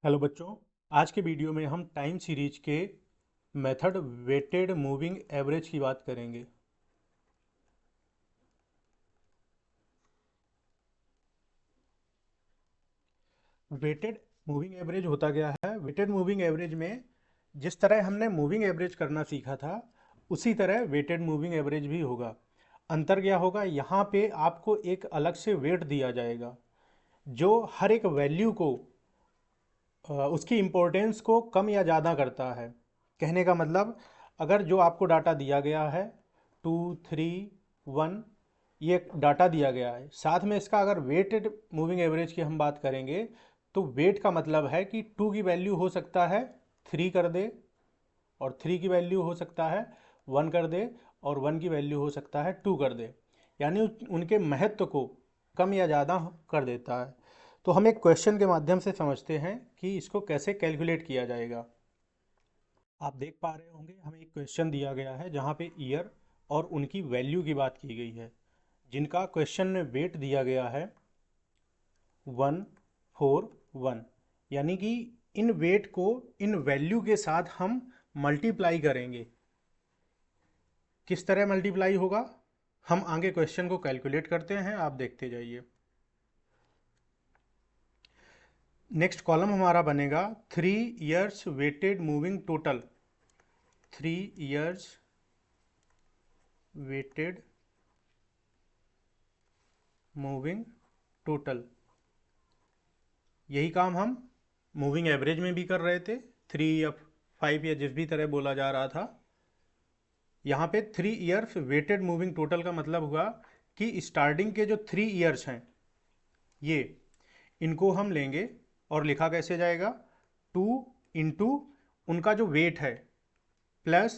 Hello बच्चों। आज के वीडियो में हम टाइम सीरीज के मेथड वेटेड मूविंग एवरेज की बात करेंगे। वेटेड मूविंग एवरेज होता क्या है? वेटेड मूविंग एवरेज में जिस तरह हमने मूविंग एवरेज करना सीखा था उसी तरह वेटेड मूविंग एवरेज भी होगा। अंतर क्या होगा? यहाँ पे आपको एक अलग से वेट दिया जाएगा जो हर एक वैल्यू को उसकी इम्पोर्टेंस को कम या ज़्यादा करता है। कहने का मतलब, अगर जो आपको डाटा दिया गया है 2, 3, 1, ये डाटा दिया गया है, साथ में इसका अगर वेटेड मूविंग एवरेज की हम बात करेंगे तो वेट का मतलब है कि 2 की वैल्यू हो सकता है 3 कर दे, और 3 की वैल्यू हो सकता है 1 कर दे, और 1 की वैल्यू हो सकता है 2 कर दे। यानी उनके महत्व को कम या ज़्यादा कर देता है। तो हम एक क्वेश्चन के माध्यम से समझते हैं कि इसको कैसे कैलकुलेट किया जाएगा। आप देख पा रहे होंगे, हमें एक क्वेश्चन दिया गया है जहाँ पे ईयर और उनकी वैल्यू की बात की गई है, जिनका क्वेश्चन में वेट दिया गया है 141। यानी कि इन वेट को इन वैल्यू के साथ हम मल्टीप्लाई करेंगे। किस तरह मल्टीप्लाई होगा, हम आगे क्वेश्चन को कैलकुलेट करते हैं, आप देखते जाइए। नेक्स्ट कॉलम हमारा बनेगा 3 years weighted moving total. 3 years weighted moving total. यही काम हम मूविंग एवरेज में भी कर रहे थे, 3 या 5 या जिस भी तरह बोला जा रहा था। यहाँ पे 3 years वेटेड मूविंग टोटल का मतलब हुआ कि स्टार्टिंग के जो 3 years हैं ये, इनको हम लेंगे और लिखा कैसे जाएगा? 2 इंटू उनका जो वेट है प्लस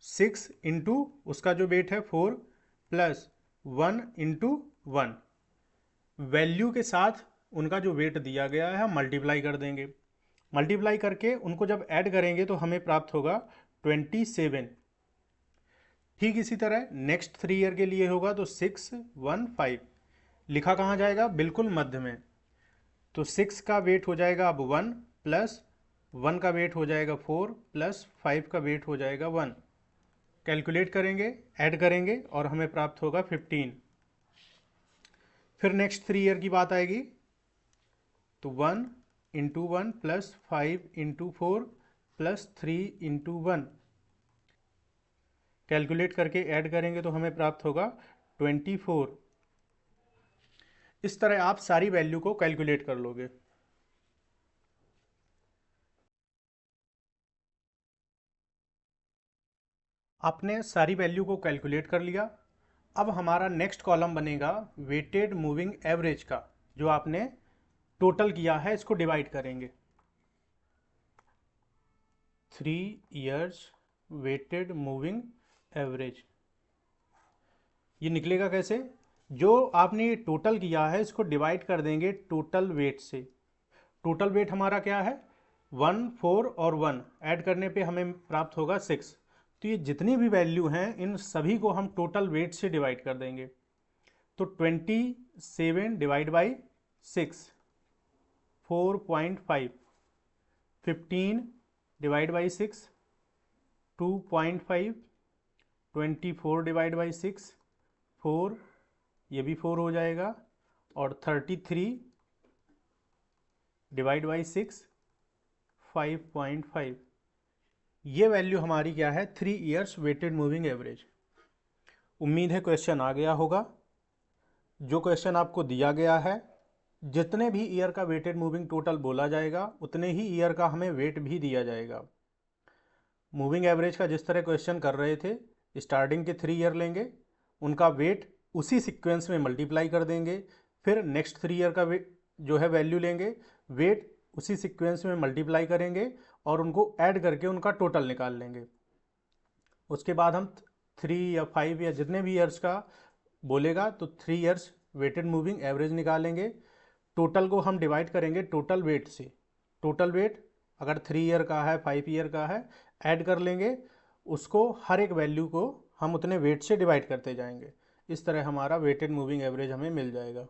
6 इंटू उसका जो वेट है 4 प्लस 1 इंटू 1। वैल्यू के साथ उनका जो वेट दिया गया है हम मल्टीप्लाई कर देंगे। मल्टीप्लाई करके उनको जब ऐड करेंगे तो हमें प्राप्त होगा 27। ठीक इसी तरह नेक्स्ट 3 year के लिए होगा तो 615। लिखा कहाँ जाएगा? बिल्कुल मध्य में। तो 6 का वेट हो जाएगा अब 1 प्लस 1 का वेट हो जाएगा 4 प्लस 5 का वेट हो जाएगा 1। कैलकुलेट करेंगे, ऐड करेंगे और हमें प्राप्त होगा 15। फिर नेक्स्ट 3 year की बात आएगी तो 1 into 1 plus 5 into 4 plus 3 into 1। Calculate करके ऐड करेंगे तो हमें प्राप्त होगा 24। इस तरह आप सारी वैल्यू को कैलकुलेट कर लोगे। आपने सारी वैल्यू को कैलकुलेट कर लिया। अब हमारा नेक्स्ट कॉलम बनेगा वेटेड मूविंग एवरेज का। जो आपने टोटल किया है इसको डिवाइड करेंगे। 3 years वेटेड मूविंग एवरेज, ये निकलेगा कैसे? जो आपने ये टोटल किया है इसको डिवाइड कर देंगे टोटल वेट से। टोटल वेट हमारा क्या है? 1, 4 और 1 ऐड करने पे हमें प्राप्त होगा 6। तो ये जितनी भी वैल्यू हैं इन सभी को हम टोटल वेट से डिवाइड कर देंगे। तो 27 divide by 6 4.5, 15 divide by 6 2.5, 24 divide by 6 4, ये भी 4 हो जाएगा, और 33 डिवाइड बाई 6 5.5। ये वैल्यू हमारी क्या है? 3 years वेटेड मूविंग एवरेज। उम्मीद है क्वेश्चन आ गया होगा। जो क्वेश्चन आपको दिया गया है, जितने भी ईयर का वेटेड मूविंग टोटल बोला जाएगा उतने ही ईयर का हमें वेट भी दिया जाएगा। मूविंग एवरेज का जिस तरह क्वेश्चन कर रहे थे, स्टार्टिंग के 3 year लेंगे, उनका वेट उसी सीक्वेंस में मल्टीप्लाई कर देंगे, फिर नेक्स्ट 3 year का वेट जो है वैल्यू लेंगे, वेट उसी सीक्वेंस में मल्टीप्लाई करेंगे और उनको ऐड करके उनका टोटल निकाल लेंगे। उसके बाद हम 3 या 5 या जितने भी ईयर्स का बोलेगा तो 3 years वेटेड मूविंग एवरेज निकालेंगे। टोटल को हम डिवाइड करेंगे टोटल वेट से। टोटल वेट अगर 3 year का है 5 year का है, ऐड कर लेंगे उसको, हर एक वैल्यू को हम उतने वेट से डिवाइड करते जाएंगे। इस तरह हमारा वेटेड मूविंग एवरेज हमें मिल जाएगा।